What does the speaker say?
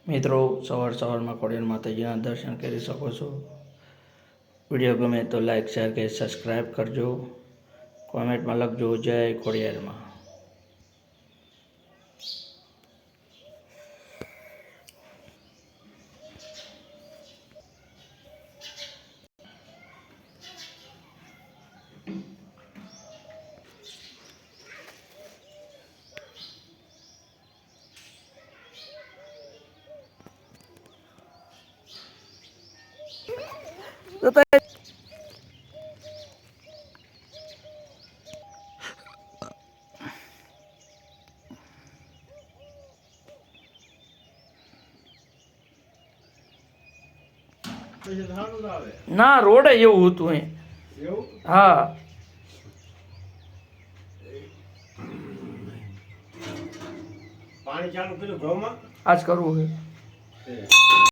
મિત્રો સવારમાં ખોડિયાર માતાજીના દર્શન કરી શકો છો। વિડીયો ગમે તો લાઈક શેર કે સબસ્ક્રાઈબ કરજો। કોમેન્ટમાં લખજો જય ખોડિયારમાં। ના રોડ એવું હતું હા પાણી ચાલુ કર્યું ઘઉંમાં આજ કરવું છે।